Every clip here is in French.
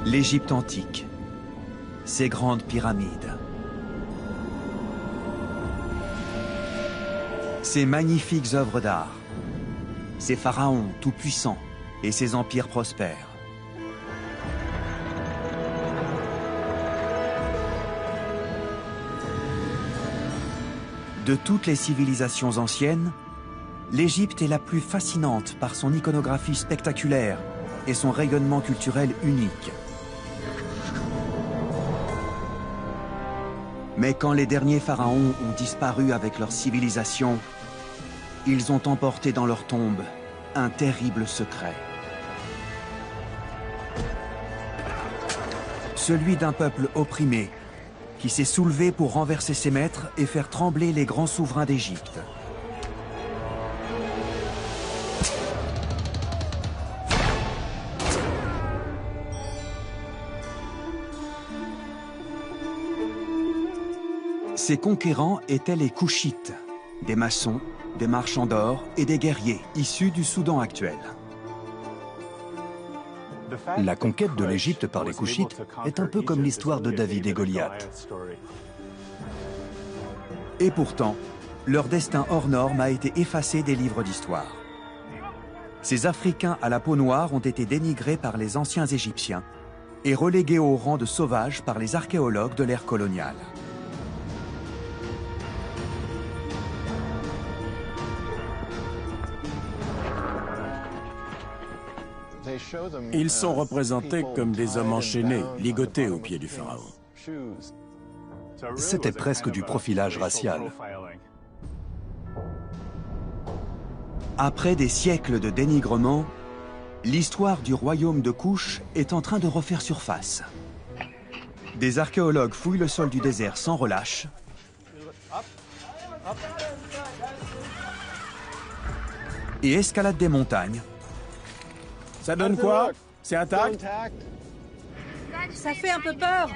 L'Égypte antique, ses grandes pyramides, ses magnifiques œuvres d'art, ses pharaons tout-puissants et ses empires prospères. De toutes les civilisations anciennes, l'Égypte est la plus fascinante par son iconographie spectaculaire et son rayonnement culturel unique. Mais quand les derniers pharaons ont disparu avec leur civilisation, ils ont emporté dans leur tombe un terrible secret. Celui d'un peuple opprimé qui s'est soulevé pour renverser ses maîtres et faire trembler les grands souverains d'Égypte. Ces conquérants étaient les Koushites, des maçons, des marchands d'or et des guerriers issus du Soudan actuel. La conquête de l'Égypte par les Koushites est un peu comme l'histoire de David et Goliath. Et pourtant, leur destin hors norme a été effacé des livres d'histoire. Ces Africains à la peau noire ont été dénigrés par les anciens Égyptiens et relégués au rang de sauvages par les archéologues de l'ère coloniale. Ils sont représentés comme des hommes enchaînés, ligotés aux pieds du pharaon. C'était presque du profilage racial. Après des siècles de dénigrement, l'histoire du royaume de Kouch est en train de refaire surface. Des archéologues fouillent le sol du désert sans relâche. Et escaladent des montagnes. Ça donne quoi? C'est intact? Ça fait un peu peur.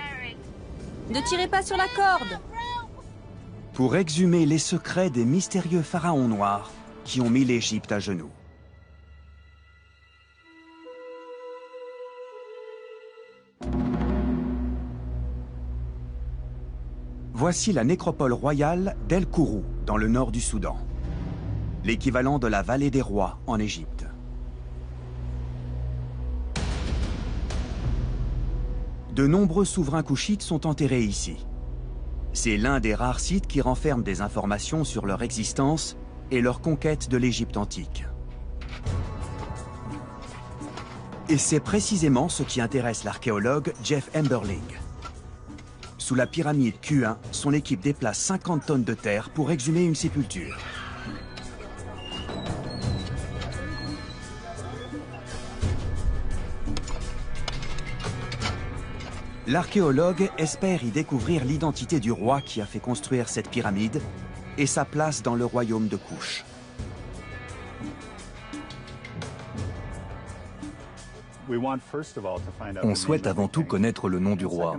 Ne tirez pas sur la corde. Pour exhumer les secrets des mystérieux pharaons noirs qui ont mis l'Égypte à genoux. Voici la nécropole royale d'El Kourou, dans le nord du Soudan. L'équivalent de la vallée des rois en Égypte. De nombreux souverains koushites sont enterrés ici. C'est l'un des rares sites qui renferme des informations sur leur existence et leur conquête de l'Égypte antique. Et c'est précisément ce qui intéresse l'archéologue Jeff Emberling. Sous la pyramide Q1, son équipe déplace 50 tonnes de terre pour exhumer une sépulture. L'archéologue espère y découvrir l'identité du roi qui a fait construire cette pyramide et sa place dans le royaume de Kouch. On souhaite avant tout connaître le nom du roi.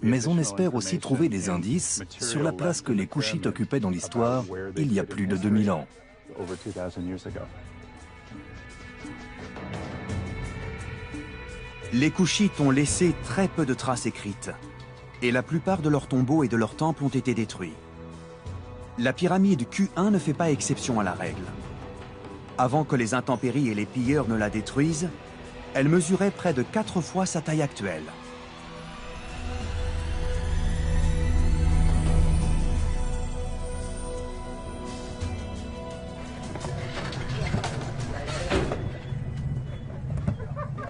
Mais on espère aussi trouver des indices sur la place que les Koushites occupaient dans l'histoire il y a plus de 2000 ans. Les Koushites ont laissé très peu de traces écrites, et la plupart de leurs tombeaux et de leurs temples ont été détruits. La pyramide Q1 ne fait pas exception à la règle. Avant que les intempéries et les pilleurs ne la détruisent, elle mesurait près de 4 fois sa taille actuelle.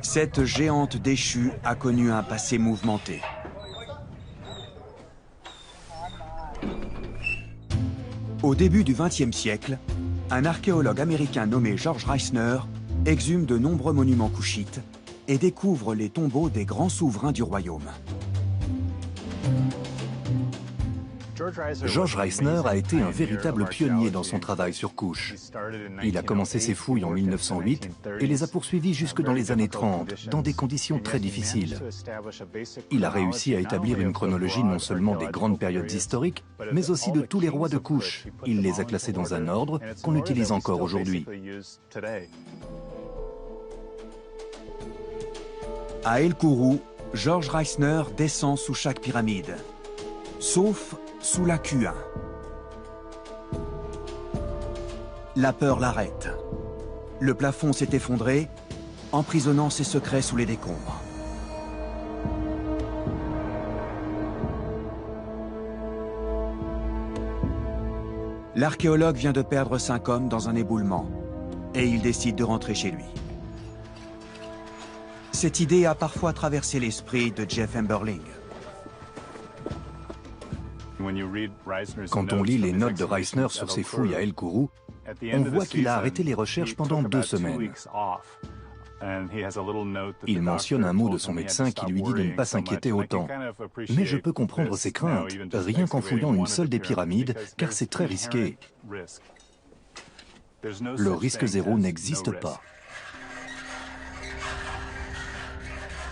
Cette géante déchue a connu un passé mouvementé. Au début du XXe siècle, un archéologue américain nommé George Reisner exhume de nombreux monuments koushites et découvre les tombeaux des grands souverains du royaume. George Reisner a été un véritable pionnier dans son travail sur Kouch. Il a commencé ses fouilles en 1908 et les a poursuivies jusque dans les années 30, dans des conditions très difficiles. Il a réussi à établir une chronologie non seulement des grandes périodes historiques, mais aussi de tous les rois de Kouch. Il les a classés dans un ordre qu'on utilise encore aujourd'hui. À El Kourou, George Reisner descend sous chaque pyramide, sauf sous la Q1. La peur l'arrête. Le plafond s'est effondré, emprisonnant ses secrets sous les décombres. L'archéologue vient de perdre 5 hommes dans un éboulement, et il décide de rentrer chez lui. Cette idée a parfois traversé l'esprit de Jeff Emberling. Quand on lit les notes de Reisner sur ses fouilles à El Kourou, on voit qu'il a arrêté les recherches pendant 2 semaines. Il mentionne un mot de son médecin qui lui dit de ne pas s'inquiéter autant. Mais je peux comprendre ses craintes, rien qu'en fouillant une seule des pyramides, car c'est très risqué. Le risque zéro n'existe pas.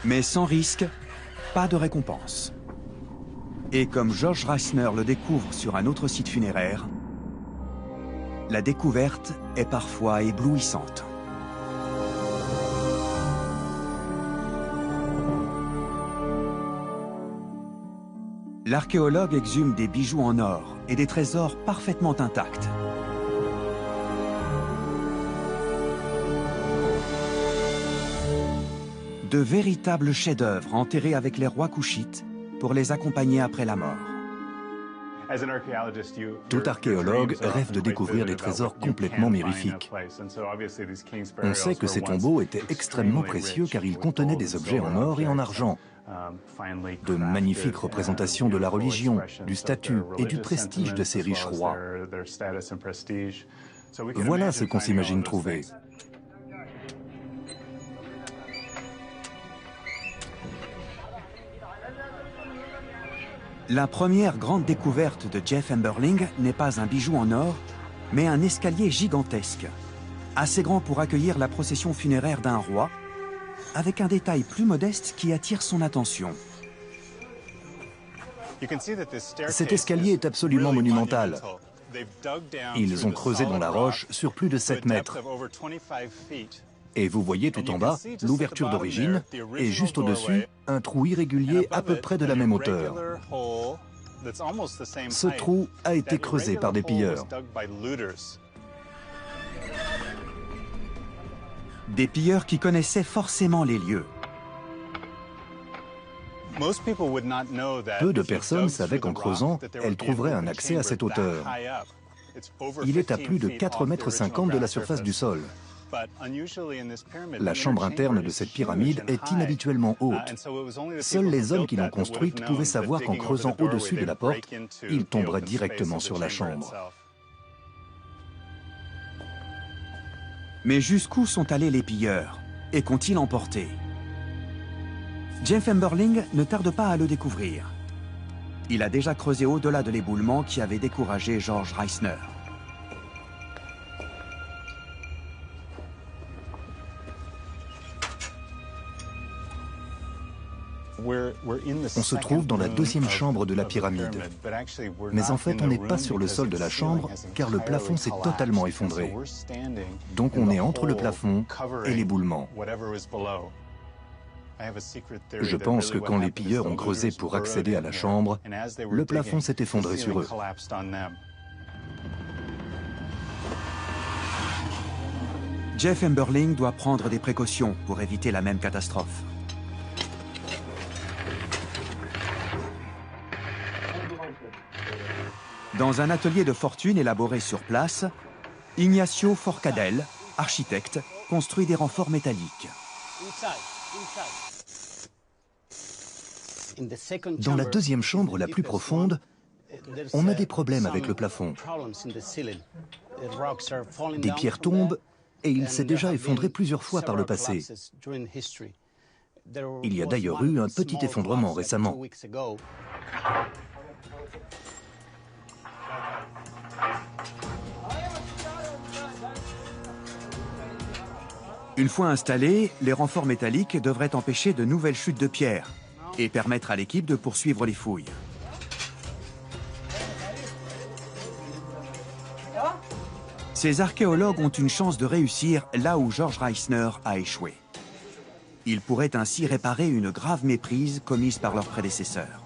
Mais sans risque, pas de récompense. Et comme George Reisner le découvre sur un autre site funéraire, la découverte est parfois éblouissante. L'archéologue exhume des bijoux en or et des trésors parfaitement intacts. De véritables chefs-d'œuvre enterrés avec les rois couchites pour les accompagner après la mort. Tout archéologue rêve de découvrir des trésors complètement mirifiques. On sait que ces tombeaux étaient extrêmement précieux car ils contenaient des objets en or et en argent. De magnifiques représentations de la religion, du statut et du prestige de ces riches rois. Voilà ce qu'on s'imagine trouver. La première grande découverte de Jeff Emberling n'est pas un bijou en or, mais un escalier gigantesque, assez grand pour accueillir la procession funéraire d'un roi, avec un détail plus modeste qui attire son attention. Cet escalier est absolument monumental. Ils ont creusé dans la roche sur plus de 7 mètres. Et vous voyez tout en bas l'ouverture d'origine et juste au-dessus, un trou irrégulier à peu près de la même hauteur. Ce trou a été creusé par des pilleurs. Des pilleurs qui connaissaient forcément les lieux. Peu de personnes savaient qu'en creusant, elles trouveraient un accès à cette hauteur. Il est à plus de 4,50 m de la surface du sol. La chambre interne de cette pyramide est inhabituellement haute. Seuls les hommes qui l'ont construite pouvaient savoir qu'en creusant au-dessus de la porte, ils tomberaient directement sur la chambre. Mais jusqu'où sont allés les pilleurs? Et qu'ont-ils emporté? Jeff Emberling ne tarde pas à le découvrir. Il a déjà creusé au-delà de l'éboulement qui avait découragé George Reisner. On se trouve dans la 2e chambre de la pyramide. Mais en fait, on n'est pas sur le sol de la chambre, car le plafond s'est totalement effondré. Donc on est entre le plafond et l'éboulement. Je pense que quand les pilleurs ont creusé pour accéder à la chambre, le plafond s'est effondré sur eux. Jeff Emberling doit prendre des précautions pour éviter la même catastrophe. Dans un atelier de fortune élaboré sur place, Ignacio Forcadell, architecte, construit des renforts métalliques. Dans la 2e chambre la plus profonde, on a des problèmes avec le plafond. Des pierres tombent et il s'est déjà effondré plusieurs fois par le passé. Il y a d'ailleurs eu un petit effondrement récemment. Une fois installés, les renforts métalliques devraient empêcher de nouvelles chutes de pierres et permettre à l'équipe de poursuivre les fouilles. Ces archéologues ont une chance de réussir là où George Reisner a échoué. Ils pourraient ainsi réparer une grave méprise commise par leurs prédécesseurs.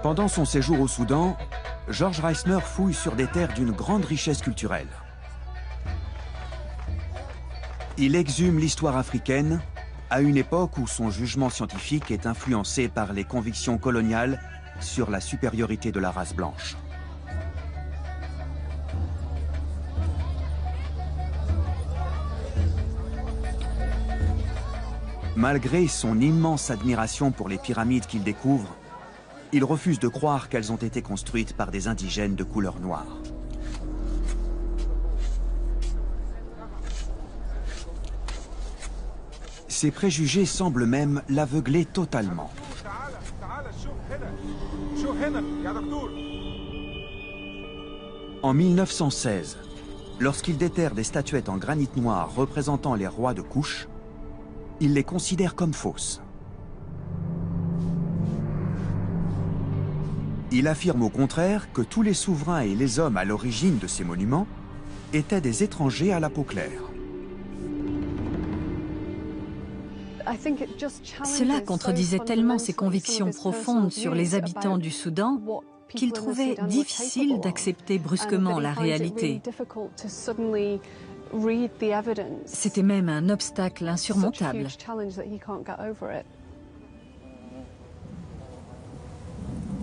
Pendant son séjour au Soudan, George Reisner fouille sur des terres d'une grande richesse culturelle. Il exhume l'histoire africaine à une époque où son jugement scientifique est influencé par les convictions coloniales sur la supériorité de la race blanche. Malgré son immense admiration pour les pyramides qu'il découvre, il refuse de croire qu'elles ont été construites par des indigènes de couleur noire. Ses préjugés semblent même l'aveugler totalement. En 1916, lorsqu'il déterre des statuettes en granit noir représentant les rois de Kouch, il les considère comme fausses. Il affirme au contraire que tous les souverains et les hommes à l'origine de ces monuments étaient des étrangers à la peau claire. Cela contredisait tellement ses convictions profondes sur les habitants du Soudan qu'il trouvait difficile d'accepter brusquement la réalité. C'était même un obstacle insurmontable.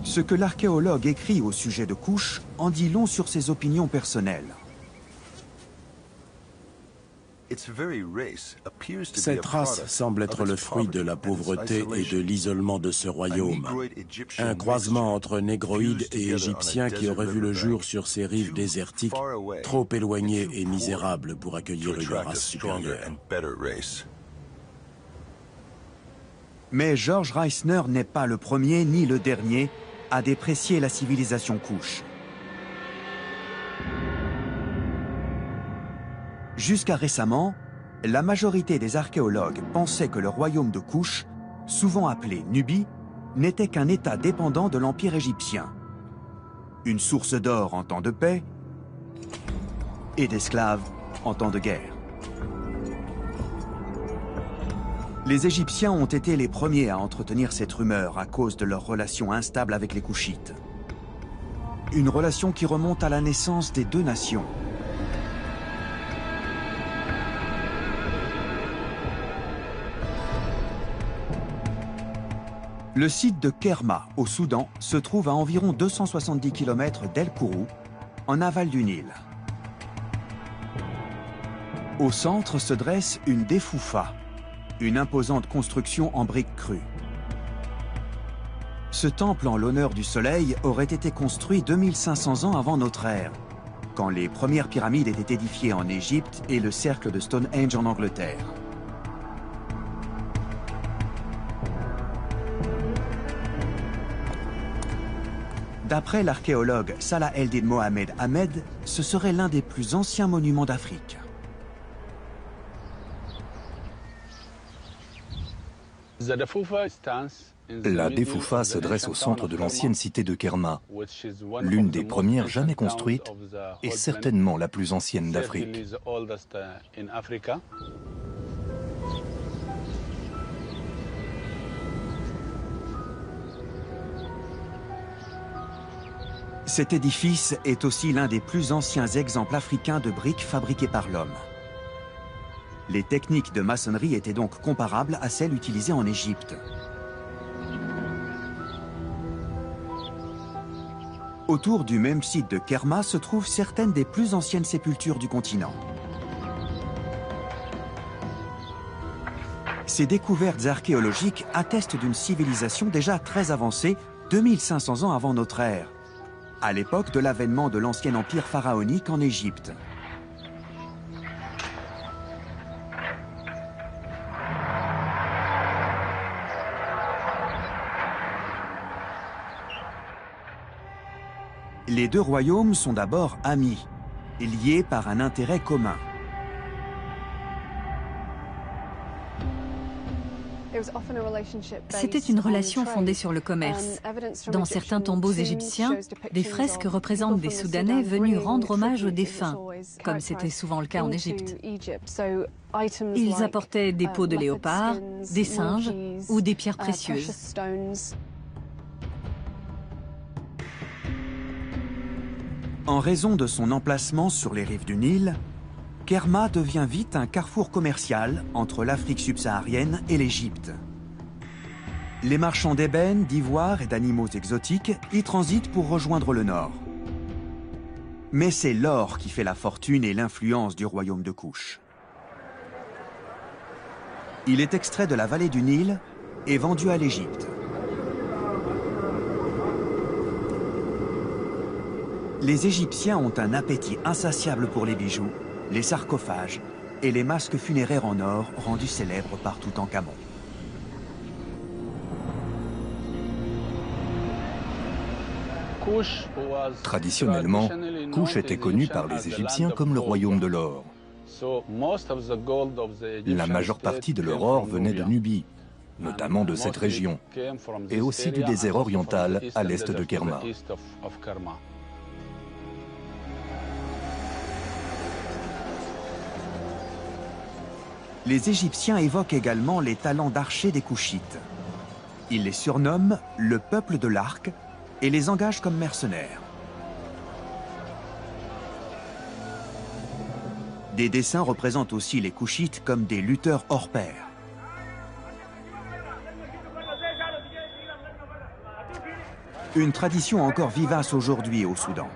Ce que l'archéologue écrit au sujet de Kouch en dit long sur ses opinions personnelles. Cette race semble être le fruit de la pauvreté et de l'isolement de ce royaume. Un croisement entre négroïdes et égyptiens qui aurait vu le jour sur ces rives désertiques, trop éloignées et misérables pour accueillir une race supérieure. Mais George Reisner n'est pas le premier ni le dernier à déprécier la civilisation Kouch. Jusqu'à récemment, la majorité des archéologues pensaient que le royaume de Kouch, souvent appelé Nubie, n'était qu'un État dépendant de l'Empire égyptien. Une source d'or en temps de paix et d'esclaves en temps de guerre. Les Égyptiens ont été les premiers à entretenir cette rumeur à cause de leur relation instable avec les Kouchites. Une relation qui remonte à la naissance des deux nations. Le site de Kerma, au Soudan, se trouve à environ 270 km d'El Kourou, en aval du Nil. Au centre se dresse une défoufa, une imposante construction en briques crues. Ce temple en l'honneur du soleil aurait été construit 2500 ans avant notre ère, quand les premières pyramides étaient édifiées en Égypte et le cercle de Stonehenge en Angleterre. D'après l'archéologue Salah el-Din Mohamed Ahmed, ce serait l'un des plus anciens monuments d'Afrique. La défoufa se dresse au centre de l'ancienne cité de Kerma, l'une des premières jamais construites et certainement la plus ancienne d'Afrique. Cet édifice est aussi l'un des plus anciens exemples africains de briques fabriquées par l'homme. Les techniques de maçonnerie étaient donc comparables à celles utilisées en Égypte. Autour du même site de Kerma se trouvent certaines des plus anciennes sépultures du continent. Ces découvertes archéologiques attestent d'une civilisation déjà très avancée, 2500 ans avant notre ère, à l'époque de l'avènement de l'ancien empire pharaonique en Égypte. Les deux royaumes sont d'abord amis, liés par un intérêt commun. C'était une relation fondée sur le commerce. Dans certains tombeaux égyptiens, des fresques représentent des Soudanais venus rendre hommage aux défunts, comme c'était souvent le cas en Égypte. Ils apportaient des peaux de léopard, des singes ou des pierres précieuses. En raison de son emplacement sur les rives du Nil, Kerma devient vite un carrefour commercial entre l'Afrique subsaharienne et l'Égypte. Les marchands d'ébène, d'ivoire et d'animaux exotiques y transitent pour rejoindre le nord. Mais c'est l'or qui fait la fortune et l'influence du royaume de Kouch. Il est extrait de la vallée du Nil et vendu à l'Égypte. Les Égyptiens ont un appétit insatiable pour les bijoux, les sarcophages et les masques funéraires en or rendus célèbres par Toutankhamon. Traditionnellement, Kouch était connu par les Égyptiens comme le royaume de l'or. La majeure partie de leur or venait de Nubie, notamment de cette région, et aussi du désert oriental à l'est de Kerma. Les Égyptiens évoquent également les talents d'archers des Kouchites. Ils les surnomment le peuple de l'arc et les engagent comme mercenaires. Des dessins représentent aussi les Kouchites comme des lutteurs hors pair. Une tradition encore vivace aujourd'hui au Soudan.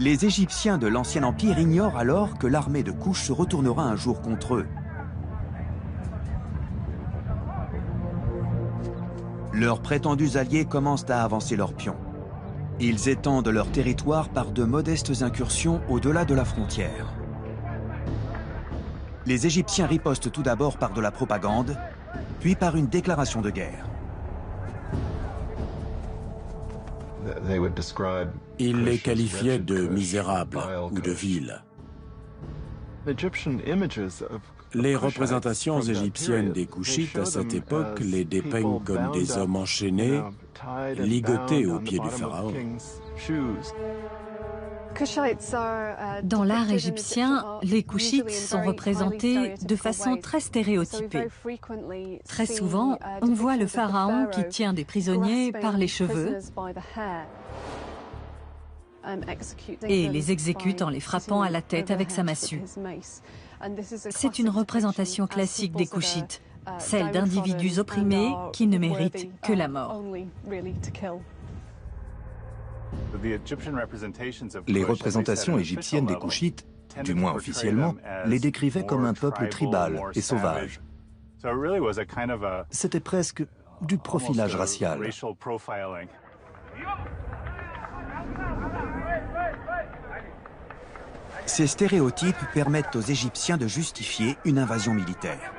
Les Égyptiens de l'Ancien Empire ignorent alors que l'armée de Kouch se retournera un jour contre eux. Leurs prétendus alliés commencent à avancer leurs pions. Ils étendent leur territoire par de modestes incursions au-delà de la frontière. Les Égyptiens ripostent tout d'abord par de la propagande, puis par une déclaration de guerre. Il les qualifiait de misérables ou de vils. Les représentations égyptiennes des Kouchites à cette époque les dépeignent comme des hommes enchaînés, ligotés aux pieds du pharaon. Dans l'art égyptien, les Kouchites sont représentés de façon très stéréotypée. Très souvent, on voit le pharaon qui tient des prisonniers par les cheveux et les exécute en les frappant à la tête avec sa massue. C'est une représentation classique des Kouchites, celle d'individus opprimés qui ne méritent que la mort. Les représentations égyptiennes des Kouchites, du moins officiellement, les décrivaient comme un peuple tribal et sauvage. C'était presque du profilage racial. Ces stéréotypes permettent aux Égyptiens de justifier une invasion militaire.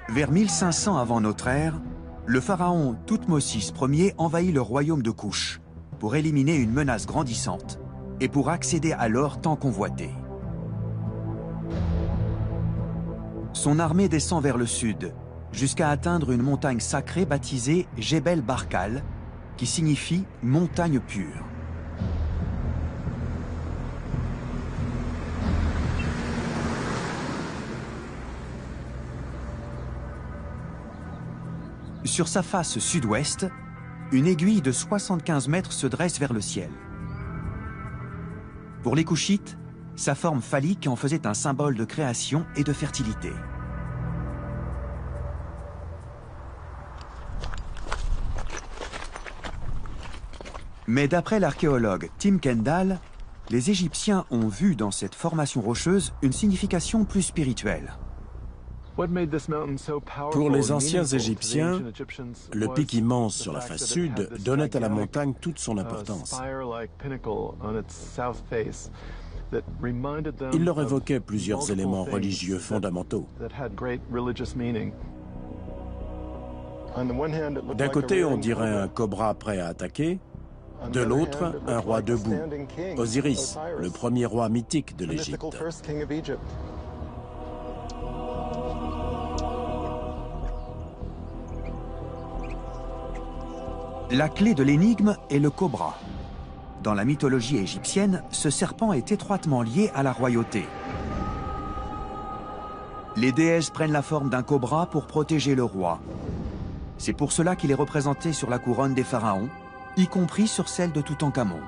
Vers 1500 avant notre ère, le pharaon Thoutmôsis Ier envahit le royaume de Kouch pour éliminer une menace grandissante et pour accéder à l'or tant convoité. Son armée descend vers le sud, jusqu'à atteindre une montagne sacrée baptisée Jebel Barkal, qui signifie « montagne pure ». Sur sa face sud-ouest, une aiguille de 75 mètres se dresse vers le ciel. Pour les Kouchites, sa forme phallique en faisait un symbole de création et de fertilité. Mais d'après l'archéologue Tim Kendall, les Égyptiens ont vu dans cette formation rocheuse une signification plus spirituelle. Pour les anciens Égyptiens, le pic immense sur la face sud donnait à la montagne toute son importance. Il leur évoquait plusieurs éléments religieux fondamentaux. D'un côté, on dirait un cobra prêt à attaquer, de l'autre, un roi debout, Osiris, le premier roi mythique de l'Égypte. La clé de l'énigme est le cobra. Dans la mythologie égyptienne, ce serpent est étroitement lié à la royauté. Les déesses prennent la forme d'un cobra pour protéger le roi. C'est pour cela qu'il est représenté sur la couronne des pharaons, y compris sur celle de Toutankhamon.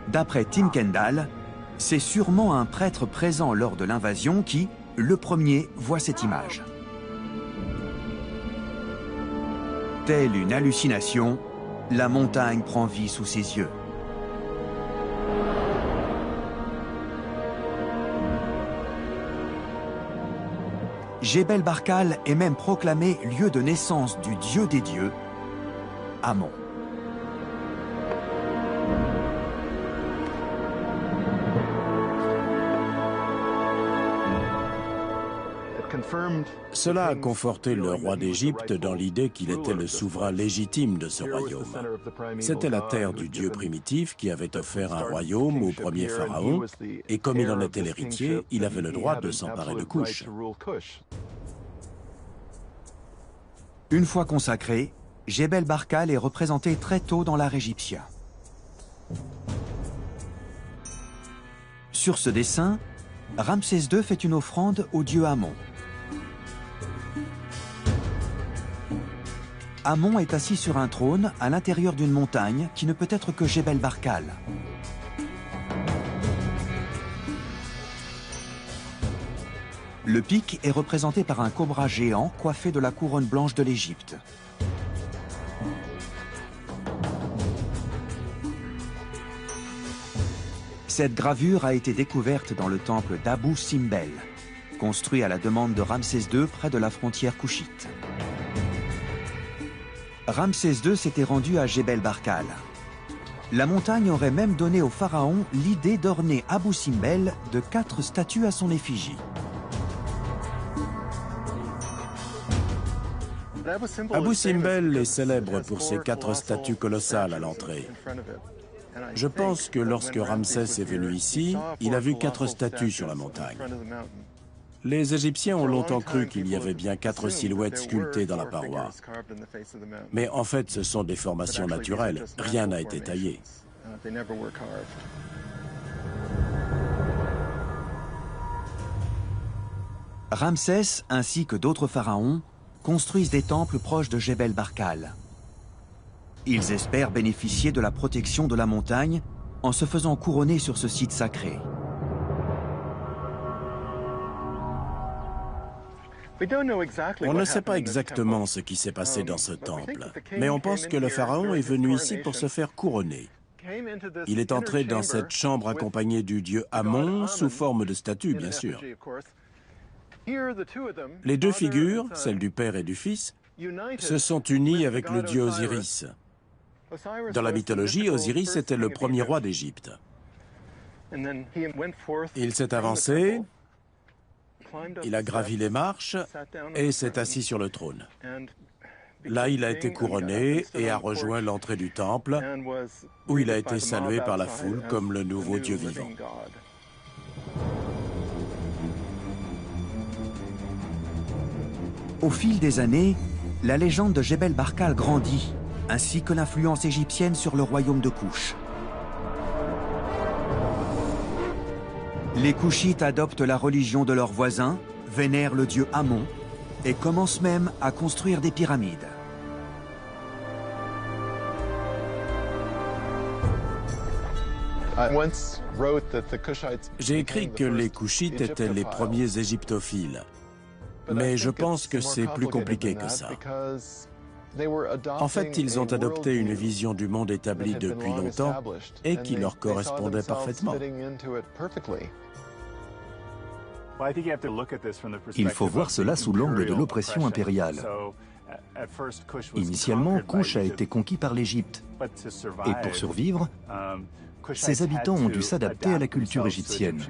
D'après Tim Kendall, c'est sûrement un prêtre présent lors de l'invasion qui, le premier, voit cette image. Telle une hallucination, la montagne prend vie sous ses yeux. Jebel Barkal est même proclamé lieu de naissance du dieu des dieux, Amon. Cela a conforté le roi d'Égypte dans l'idée qu'il était le souverain légitime de ce royaume. C'était la terre du dieu primitif qui avait offert un royaume au premier pharaon, et comme il en était l'héritier, il avait le droit de s'emparer de Couche. Une fois consacré, Jebel Barkal est représenté très tôt dans l'art égyptien. Sur ce dessin, Ramsès II fait une offrande au dieu Amon. Amon est assis sur un trône à l'intérieur d'une montagne qui ne peut être que Jebel Barkal. Le pic est représenté par un cobra géant coiffé de la couronne blanche de l'Égypte. Cette gravure a été découverte dans le temple d'Abou Simbel, construit à la demande de Ramsès II près de la frontière couchite. Ramsès II s'était rendu à Jebel Barkal. La montagne aurait même donné au pharaon l'idée d'orner Abou Simbel de 4 statues à son effigie. Abou Simbel est célèbre pour ses 4 statues colossales à l'entrée. Je pense que lorsque Ramsès est venu ici, il a vu 4 statues sur la montagne. Les Égyptiens ont longtemps cru qu'il y avait bien 4 silhouettes sculptées dans la paroi. Mais en fait, ce sont des formations naturelles. Rien n'a été taillé. Ramsès, ainsi que d'autres pharaons, construisent des temples proches de Jebel Barkal. Ils espèrent bénéficier de la protection de la montagne en se faisant couronner sur ce site sacré. On ne sait pas exactement ce qui s'est passé dans ce temple, mais on pense que le pharaon est venu ici pour se faire couronner. Il est entré dans cette chambre accompagné du dieu Amon, sous forme de statue, bien sûr. Les 2 figures, celle du père et du fils, se sont unies avec le dieu Osiris. Dans la mythologie, Osiris était le premier roi d'Égypte. Il s'est avancé, il a gravi les marches et s'est assis sur le trône. Là, il a été couronné et a rejoint l'entrée du temple, où il a été salué par la foule comme le nouveau Dieu vivant. Au fil des années, la légende de Jebel Barkal grandit, ainsi que l'influence égyptienne sur le royaume de Couche. Les Couchites adoptent la religion de leurs voisins, vénèrent le dieu Amon et commencent même à construire des pyramides. J'ai écrit que les Couchites étaient les premiers égyptophiles, mais je pense que c'est plus compliqué que ça. En fait, ils ont adopté une vision du monde établie depuis longtemps et qui leur correspondait parfaitement. Il faut voir cela sous l'angle de l'oppression impériale. Initialement, Kouch a été conquis par l'Égypte. Et pour survivre, ses habitants ont dû s'adapter à la culture égyptienne.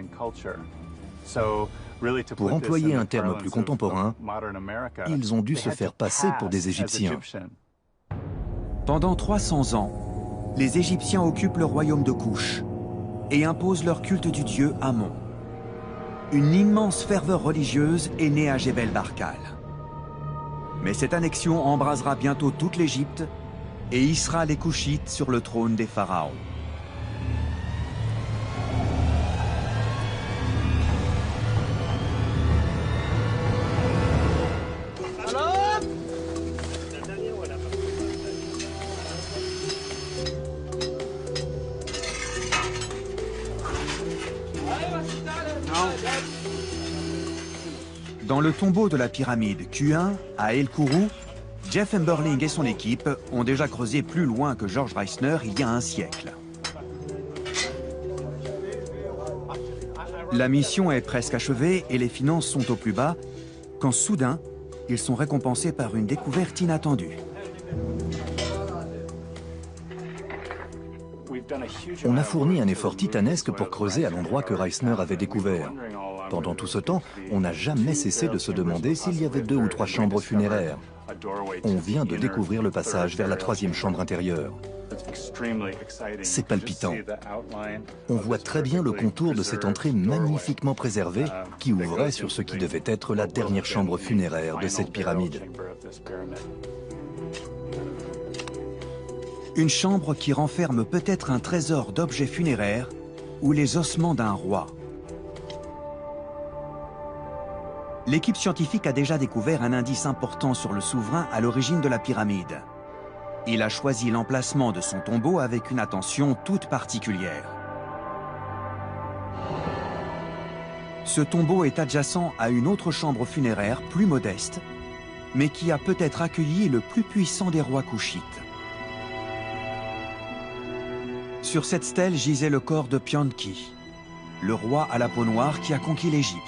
Pour employer un terme plus contemporain, ils ont dû se faire passer pour des Égyptiens. Pendant 300 ans, les Égyptiens occupent le royaume de Kouch et imposent leur culte du dieu Amon. Une immense ferveur religieuse est née à Jebel Barkal. Mais cette annexion embrasera bientôt toute l'Égypte et hissera les Kouchites sur le trône des pharaons. Dans le tombeau de la pyramide Q1 à El Kourou, Jeff Emberling et son équipe ont déjà creusé plus loin que George Reisner il y a un siècle. La mission est presque achevée et les finances sont au plus bas, quand soudain, ils sont récompensés par une découverte inattendue. On a fourni un effort titanesque pour creuser à l'endroit que Reisner avait découvert. Pendant tout ce temps, on n'a jamais cessé de se demander s'il y avait 2 ou 3 chambres funéraires. On vient de découvrir le passage vers la 3e chambre intérieure. C'est palpitant. On voit très bien le contour de cette entrée magnifiquement préservée qui ouvrait sur ce qui devait être la dernière chambre funéraire de cette pyramide. Une chambre qui renferme peut-être un trésor d'objets funéraires ou les ossements d'un roi. L'équipe scientifique a déjà découvert un indice important sur le souverain à l'origine de la pyramide. Il a choisi l'emplacement de son tombeau avec une attention toute particulière. Ce tombeau est adjacent à une autre chambre funéraire plus modeste, mais qui a peut-être accueilli le plus puissant des rois kouchites. Sur cette stèle gisait le corps de Pianki, le roi à la peau noire qui a conquis l'Égypte.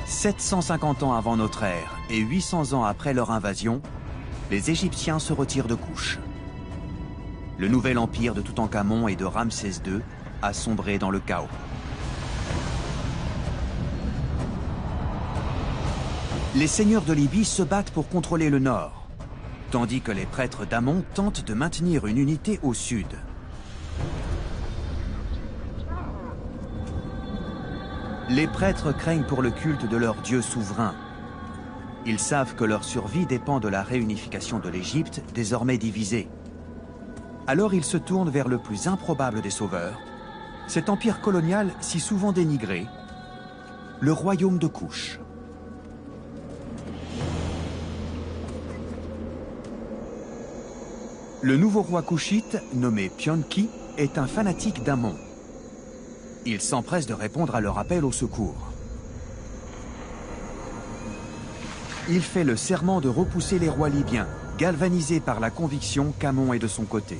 « 750 ans avant notre ère et 800 ans après leur invasion, les Égyptiens se retirent de Kouch. Le nouvel empire de Toutankhamon et de Ramsès II a sombré dans le chaos. Les seigneurs de Libye se battent pour contrôler le nord, tandis que les prêtres d'Amon tentent de maintenir une unité au sud. Les prêtres craignent pour le culte de leur dieu souverain. Ils savent que leur survie dépend de la réunification de l'Égypte, désormais divisée. Alors ils se tournent vers le plus improbable des sauveurs, cet empire colonial si souvent dénigré, le royaume de Kouch. Le nouveau roi kouchite, nommé Pianki, est un fanatique d'Amon. Il s'empresse de répondre à leur appel au secours. Il fait le serment de repousser les rois libyens, galvanisé par la conviction qu'Amon est de son côté.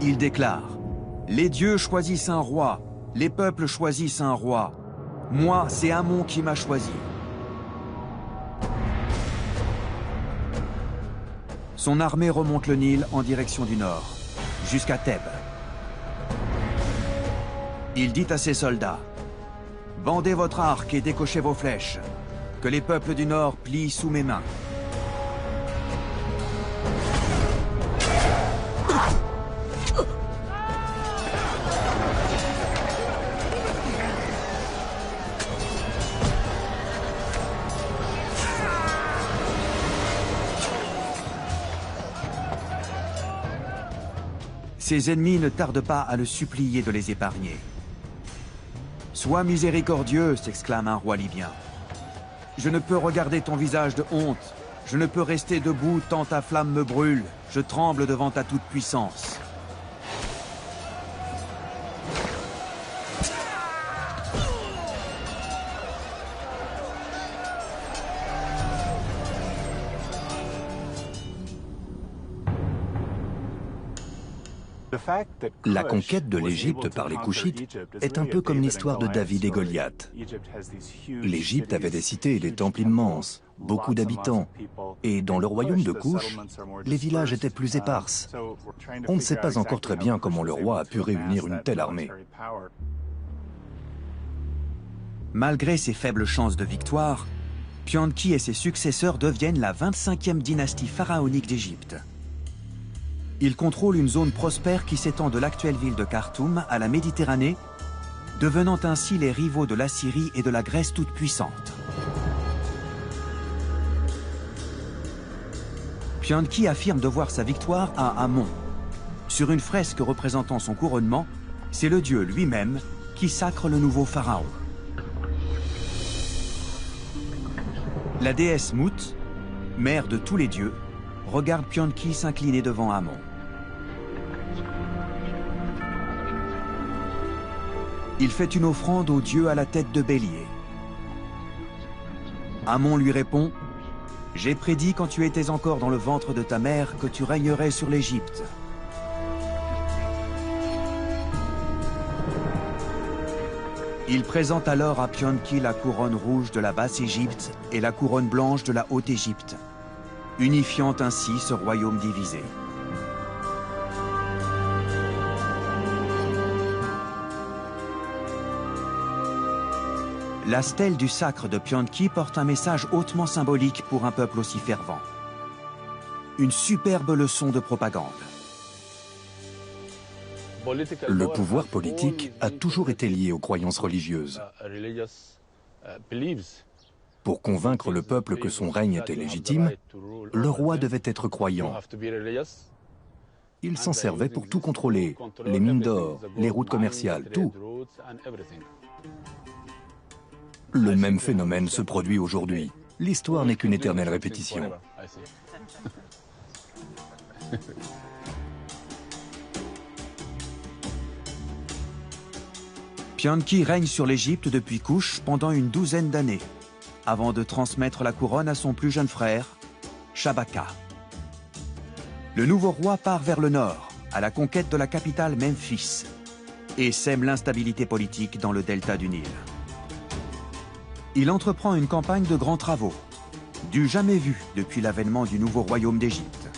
Il déclare « Les dieux choisissent un roi, les peuples choisissent un roi. Moi, c'est Amon qui m'a choisi. » Son armée remonte le Nil en direction du nord, jusqu'à Thèbes. Il dit à ses soldats, « Bandez votre arc et décochez vos flèches, que les peuples du nord plient sous mes mains. » Ses ennemis ne tardent pas à le supplier de les épargner. « Sois miséricordieux !» s'exclame un roi libyen. « Je ne peux regarder ton visage de honte. Je ne peux rester debout tant ta flamme me brûle. Je tremble devant ta toute-puissance. La conquête de l'Égypte par les Couchites est un peu comme l'histoire de David et Goliath. L'Égypte avait des cités et des temples immenses, beaucoup d'habitants, et dans le royaume de Couche, les villages étaient plus éparses. On ne sait pas encore très bien comment le roi a pu réunir une telle armée. Malgré ses faibles chances de victoire, Pianki et ses successeurs deviennent la 25e dynastie pharaonique d'Égypte. Ils contrôlent une zone prospère qui s'étend de l'actuelle ville de Khartoum à la Méditerranée, devenant ainsi les rivaux de l'Assyrie et de la Grèce toute puissante. Pianki affirme devoir sa victoire à Amon. Sur une fresque représentant son couronnement, c'est le dieu lui-même qui sacre le nouveau pharaon. La déesse Mout, mère de tous les dieux, regarde Pianki s'incliner devant Amon. Il fait une offrande au dieu à la tête de bélier. Amon lui répond « J'ai prédit quand tu étais encore dans le ventre de ta mère que tu régnerais sur l'Égypte. » Il présente alors à Pianki la couronne rouge de la Basse-Égypte et la couronne blanche de la Haute-Égypte, unifiant ainsi ce royaume divisé. La stèle du sacre de Pianki porte un message hautement symbolique pour un peuple aussi fervent. Une superbe leçon de propagande. Le pouvoir politique a toujours été lié aux croyances religieuses. Pour convaincre le peuple que son règne était légitime, le roi devait être croyant. Il s'en servait pour tout contrôler, les mines d'or, les routes commerciales, tout. Le même phénomène se produit aujourd'hui. L'histoire n'est qu'une éternelle répétition. Pianki règne sur l'Égypte depuis Couche pendant une douzaine d'années, avant de transmettre la couronne à son plus jeune frère, Shabaka. Le nouveau roi part vers le nord, à la conquête de la capitale Memphis, et sème l'instabilité politique dans le delta du Nil. Il entreprend une campagne de grands travaux, du jamais vu depuis l'avènement du nouveau royaume d'Égypte.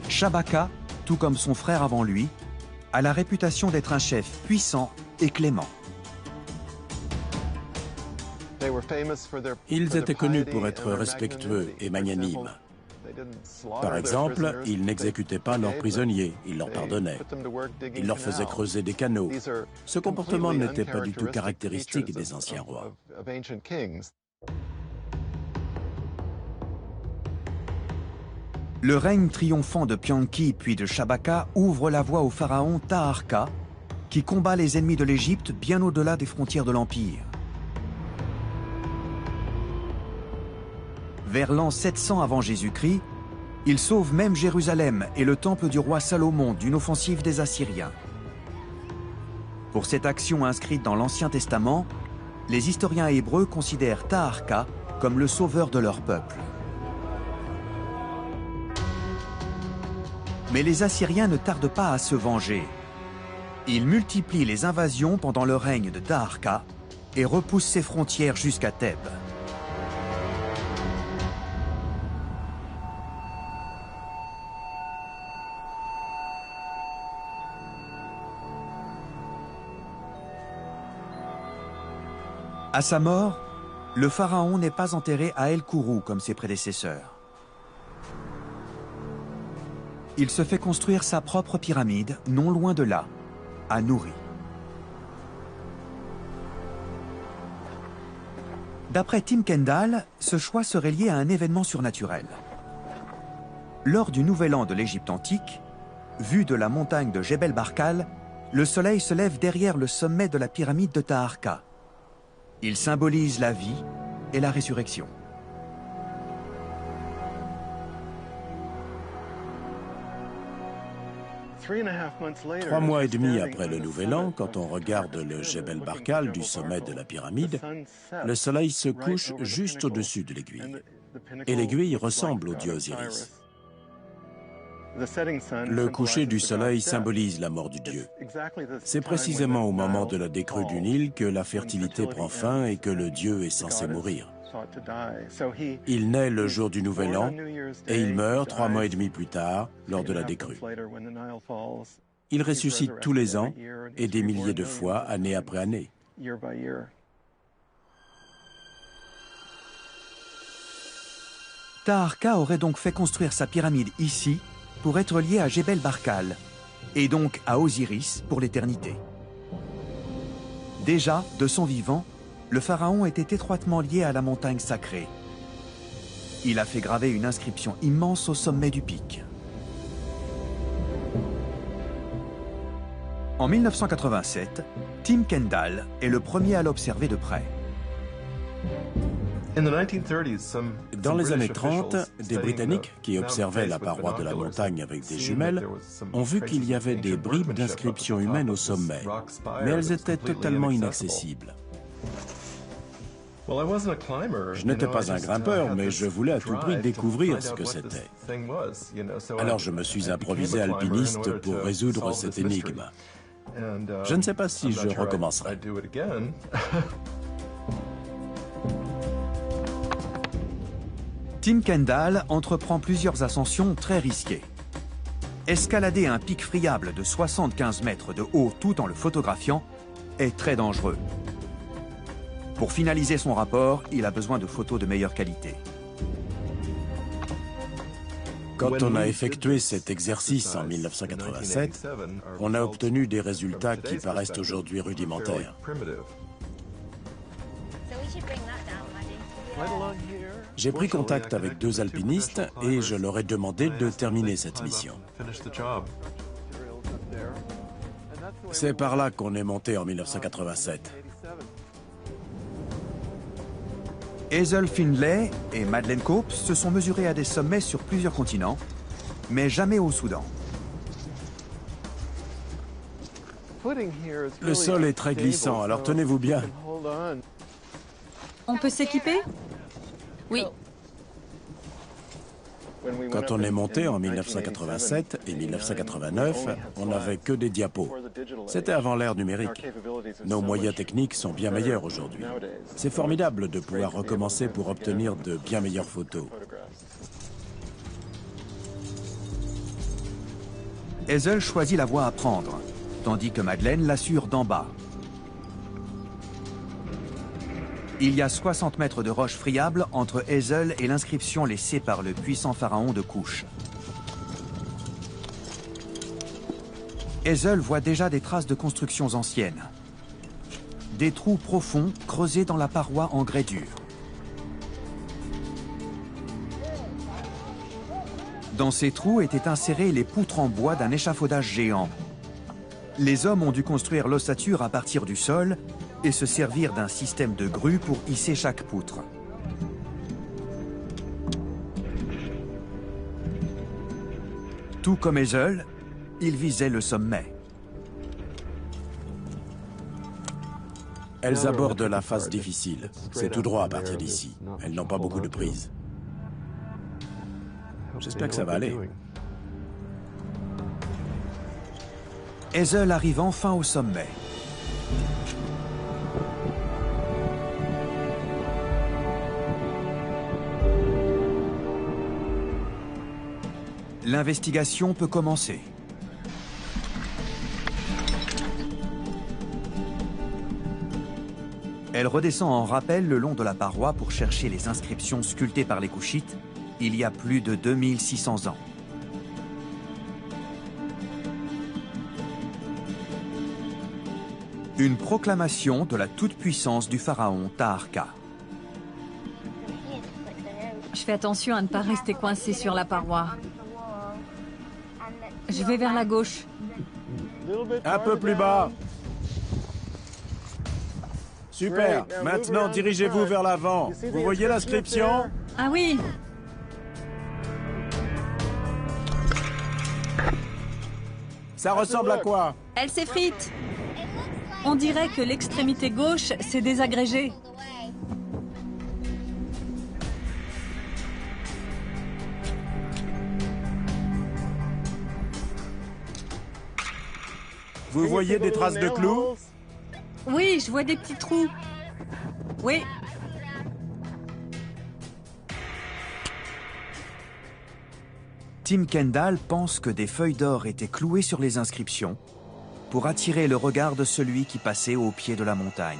Shabaka, tout comme son frère avant lui, a la réputation d'être un chef puissant et clément. Ils étaient connus pour être respectueux et magnanimes. Par exemple, ils n'exécutaient pas leurs prisonniers, ils leur pardonnaient. Ils leur faisaient creuser des canaux. Ce comportement n'était pas du tout caractéristique des anciens rois. Le règne triomphant de Pianki puis de Shabaka ouvre la voie au pharaon Taharqa, qui combat les ennemis de l'Égypte bien au-delà des frontières de l'Empire. Vers l'an 700 avant Jésus-Christ, il sauve même Jérusalem et le temple du roi Salomon d'une offensive des Assyriens. Pour cette action inscrite dans l'Ancien Testament, les historiens hébreux considèrent Taharqa comme le sauveur de leur peuple. Mais les Assyriens ne tardent pas à se venger. Ils multiplient les invasions pendant le règne de Taharqa et repoussent ses frontières jusqu'à Thèbes. À sa mort, le pharaon n'est pas enterré à El Kourou comme ses prédécesseurs. Il se fait construire sa propre pyramide, non loin de là, à Nouri. D'après Tim Kendall, ce choix serait lié à un événement surnaturel. Lors du Nouvel An de l'Égypte antique, vu de la montagne de Jebel Barkal, le soleil se lève derrière le sommet de la pyramide de Taharqa. Il symbolise la vie et la résurrection. Trois mois et demi après le Nouvel An, quand on regarde le Jebel Barkal du sommet de la pyramide, le soleil se couche juste au-dessus de l'aiguille. Et l'aiguille ressemble au dieu Osiris. Le coucher du soleil symbolise la mort du dieu. C'est précisément au moment de la décrue du Nil que la fertilité prend fin et que le dieu est censé mourir. Il naît le jour du Nouvel An et il meurt 3 mois et demi plus tard, lors de la décrue. Il ressuscite tous les ans et des milliers de fois, année après année. Taharqa aurait donc fait construire sa pyramide ici pour être lié à Jebel Barkal, et donc à Osiris pour l'éternité. Déjà, de son vivant, le pharaon était étroitement lié à la montagne sacrée. Il a fait graver une inscription immense au sommet du pic. En 1987, Tim Kendall est le premier à l'observer de près. Dans les années 30, des Britanniques qui observaient la paroi de la montagne avec des jumelles ont vu qu'il y avait des bribes d'inscriptions humaines au sommet, mais elles étaient totalement inaccessibles. Je n'étais pas un grimpeur, mais je voulais à tout prix découvrir ce que c'était. Alors je me suis improvisé alpiniste pour résoudre cette énigme. Je ne sais pas si je recommencerai. Tim Kendall entreprend plusieurs ascensions très risquées. Escalader un pic friable de 75 mètres de haut tout en le photographiant est très dangereux. Pour finaliser son rapport, il a besoin de photos de meilleure qualité. Quand on a effectué cet exercice en 1987, on a obtenu des résultats qui paraissent aujourd'hui rudimentaires. J'ai pris contact avec 2 alpinistes et je leur ai demandé de terminer cette mission. C'est par là qu'on est monté en 1987. Hazel Findlay et Madeleine Copes se sont mesurés à des sommets sur plusieurs continents, mais jamais au Soudan. Le sol est très glissant, alors tenez-vous bien. On peut s'équiper? Oui. Quand on est monté en 1987 et 1989, on n'avait que des diapos. C'était avant l'ère numérique. Nos moyens techniques sont bien meilleurs aujourd'hui. C'est formidable de pouvoir recommencer pour obtenir de bien meilleures photos. Hazel choisit la voie à prendre, tandis que Madeleine l'assure d'en bas. Il y a 60 mètres de roche friable entre Hazel et l'inscription laissée par le puissant pharaon de Kouch. Hazel voit déjà des traces de constructions anciennes. Des trous profonds creusés dans la paroi en grès dur. Dans ces trous étaient insérées les poutres en bois d'un échafaudage géant. Les hommes ont dû construire l'ossature à partir du sol et se servir d'un système de grue pour hisser chaque poutre. Tout comme Hazel, ils visaient le sommet. Elles abordent la phase difficile. C'est tout droit à partir d'ici. Elles n'ont pas beaucoup de prise. J'espère que ça va aller. Hazel arrive enfin au sommet. L'investigation peut commencer. Elle redescend en rappel le long de la paroi pour chercher les inscriptions sculptées par les Kouchites il y a plus de 2600 ans. Une proclamation de la toute-puissance du pharaon Taharqa. Je fais attention à ne pas rester coincé sur la paroi. Je vais vers la gauche. Un peu plus bas. Super. Maintenant, dirigez-vous vers l'avant. Vous voyez l'inscription? Ah oui. Ça ressemble à quoi? Elle s'effrite. On dirait que l'extrémité gauche s'est désagrégée. Vous voyez des traces de clous? Oui, je vois des petits trous. Oui. Tim Kendall pense que des feuilles d'or étaient clouées sur les inscriptions pour attirer le regard de celui qui passait au pied de la montagne.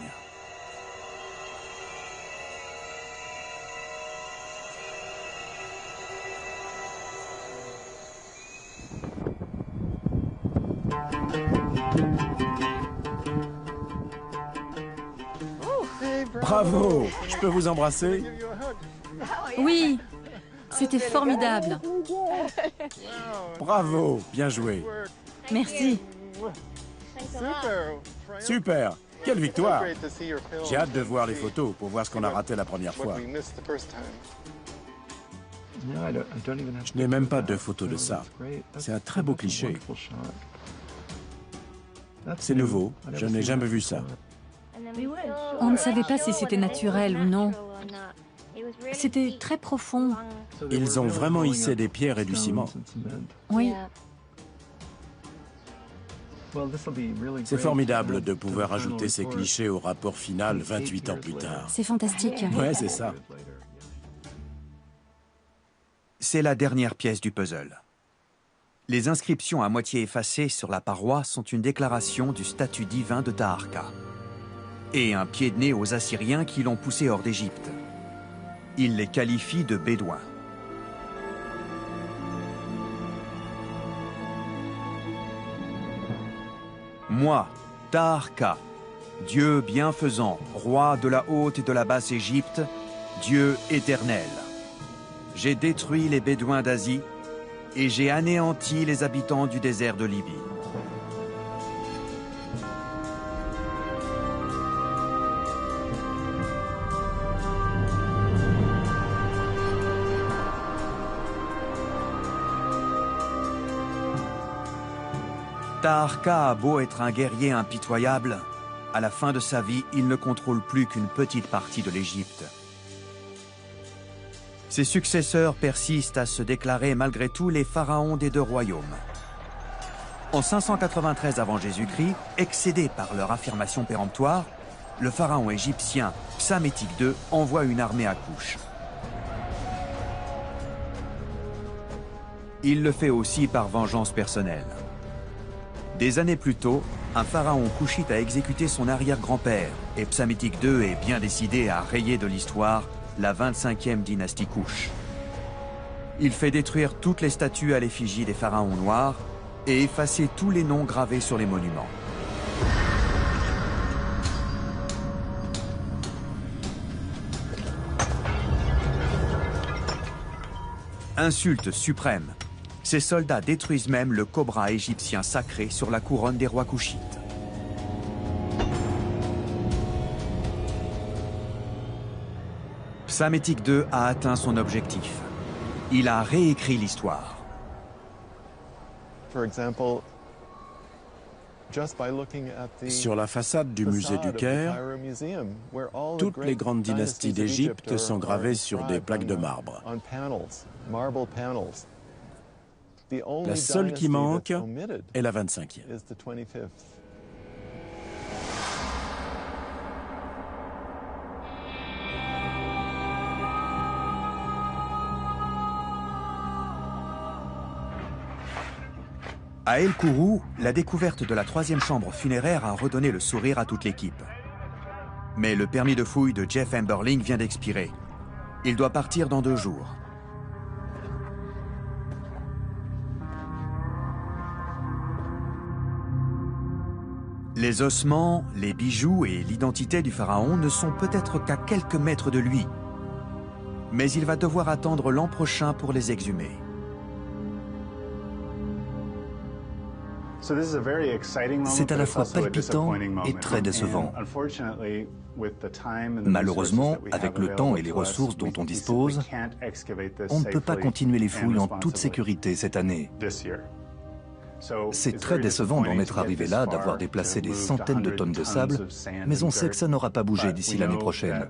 Bravo! Je peux vous embrasser? Oui. C'était formidable. Bravo! Bien joué. Merci. Super! Quelle victoire! J'ai hâte de voir les photos pour voir ce qu'on a raté la première fois. Je n'ai même pas de photos de ça. C'est un très beau cliché. C'est nouveau. Je n'ai jamais vu ça. On ne savait pas si c'était naturel ou non. C'était très profond. Ils ont vraiment hissé des pierres et du ciment. Oui. C'est formidable de pouvoir ajouter ces clichés au rapport final 28 ans plus tard. C'est fantastique. Ouais, c'est ça. C'est la dernière pièce du puzzle. Les inscriptions à moitié effacées sur la paroi sont une déclaration du statut divin de Taharqa et un pied de nez aux Assyriens qui l'ont poussé hors d'Égypte. Il les qualifie de bédouins. Moi, Taharqa, Dieu bienfaisant, roi de la haute et de la basse Égypte, Dieu éternel. J'ai détruit les Bédouins d'Asie et j'ai anéanti les habitants du désert de Libye. Taharqa a beau être un guerrier impitoyable, à la fin de sa vie, il ne contrôle plus qu'une petite partie de l'Égypte. Ses successeurs persistent à se déclarer malgré tout les pharaons des deux royaumes. En 593 avant Jésus-Christ, excédé par leur affirmation péremptoire, le pharaon égyptien Psamétique II envoie une armée à Couche. Il le fait aussi par vengeance personnelle. Des années plus tôt, un pharaon couchite a exécuté son arrière-grand-père et Psamétique II est bien décidé à rayer de l'histoire la 25e dynastie Couche. Il fait détruire toutes les statues à l'effigie des pharaons noirs et effacer tous les noms gravés sur les monuments. Insulte suprême. Ces soldats détruisent même le cobra égyptien sacré sur la couronne des rois couchites. Psamétique II a atteint son objectif. Il a réécrit l'histoire. Sur la façade du musée du Caire, toutes les grandes dynasties d'Égypte sont gravées sur des plaques de marbre. La seule qui manque est la 25e. À El Kourou, la découverte de la 3e chambre funéraire a redonné le sourire à toute l'équipe. Mais le permis de fouille de Jeff Amberling vient d'expirer. Il doit partir dans 2 jours. Les ossements, les bijoux et l'identité du pharaon ne sont peut-être qu'à quelques mètres de lui. Mais il va devoir attendre l'an prochain pour les exhumer. C'est à la fois palpitant et très décevant. Malheureusement, avec le temps et les ressources dont on dispose, on ne peut pas continuer les fouilles en toute sécurité cette année. C'est très décevant d'en être arrivé là, d'avoir déplacé des centaines de tonnes de sable, mais on sait que ça n'aura pas bougé d'ici l'année prochaine.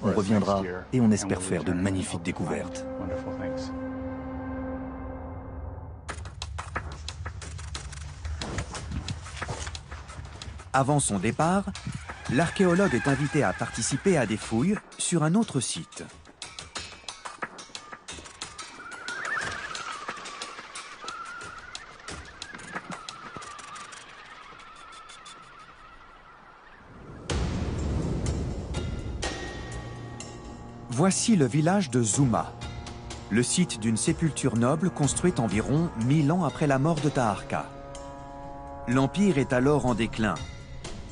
On reviendra et on espère faire de magnifiques découvertes. Avant son départ, l'archéologue est invité à participer à des fouilles sur un autre site. Voici le village de Zouma, le site d'une sépulture noble construite environ 1000 ans après la mort de Taharqa. L'Empire est alors en déclin.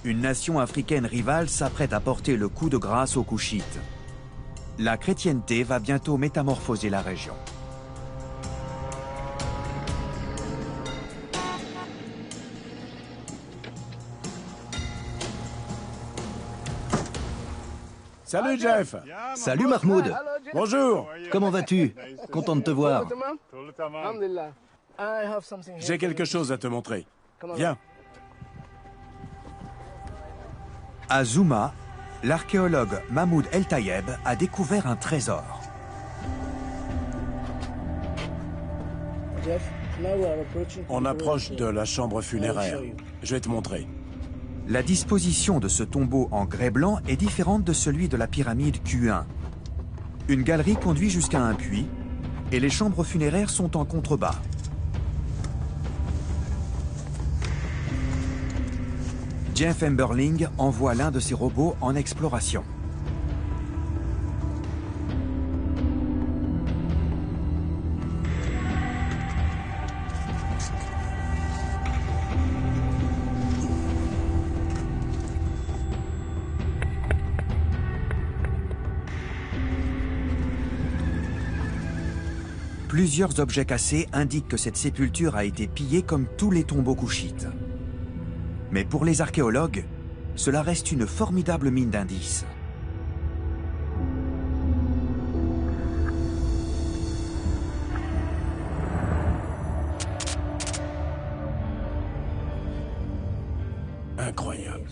Une nation africaine rivale s'apprête à porter le coup de grâce aux Koushites. La chrétienté va bientôt métamorphoser la région. Salut Jeff. Salut Mahmoud. Bonjour. Comment vas-tu? Content de te voir. J'ai quelque chose à te montrer. Viens. À Zouma, l'archéologue Mahmoud El Tayeb a découvert un trésor. On approche de la chambre funéraire. Je vais te montrer. La disposition de ce tombeau en grès blanc est différente de celui de la pyramide Q1. Une galerie conduit jusqu'à un puits et les chambres funéraires sont en contrebas. Jeff Emberling envoie l'un de ses robots en exploration. Plusieurs objets cassés indiquent que cette sépulture a été pillée comme tous les tombeaux koushites. Mais pour les archéologues, cela reste une formidable mine d'indices. Incroyable.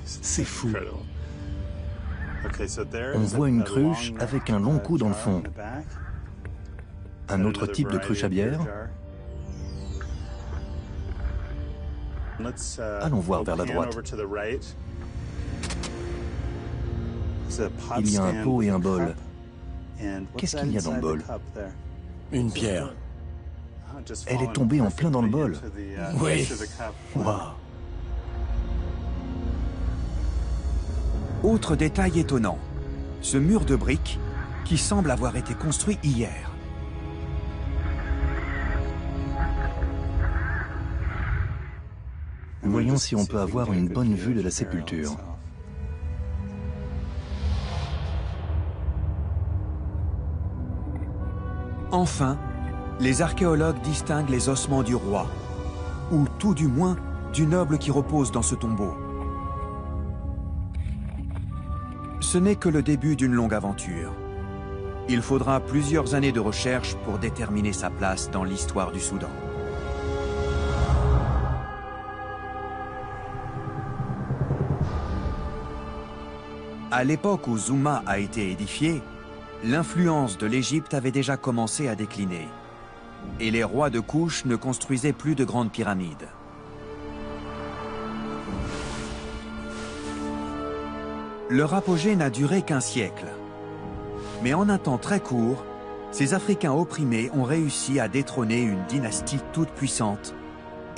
C'est fou. On voit une cruche avec un long cou dans le fond. Un autre type de cruche à bière. Allons voir vers la droite. Il y a un pot et un bol. Qu'est-ce qu'il y a dans le bol? Une pierre. Elle est tombée en plein dans le bol. Oui. Waouh. Autre détail étonnant, ce mur de briques qui semble avoir été construit hier. Voyons si on peut avoir une bonne vue de la sépulture. Enfin, les archéologues distinguent les ossements du roi, ou tout du moins du noble qui repose dans ce tombeau. Ce n'est que le début d'une longue aventure. Il faudra plusieurs années de recherche pour déterminer sa place dans l'histoire du Soudan. À l'époque où Zouma a été édifié, l'influence de l'Égypte avait déjà commencé à décliner. Et les rois de Kouch ne construisaient plus de grandes pyramides. Leur apogée n'a duré qu'un siècle. Mais en un temps très court, ces Africains opprimés ont réussi à détrôner une dynastie toute puissante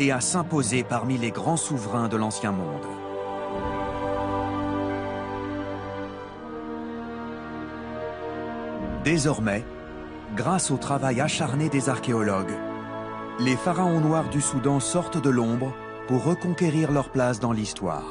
et à s'imposer parmi les grands souverains de l'Ancien Monde. Désormais, grâce au travail acharné des archéologues, les pharaons noirs du Soudan sortent de l'ombre pour reconquérir leur place dans l'histoire.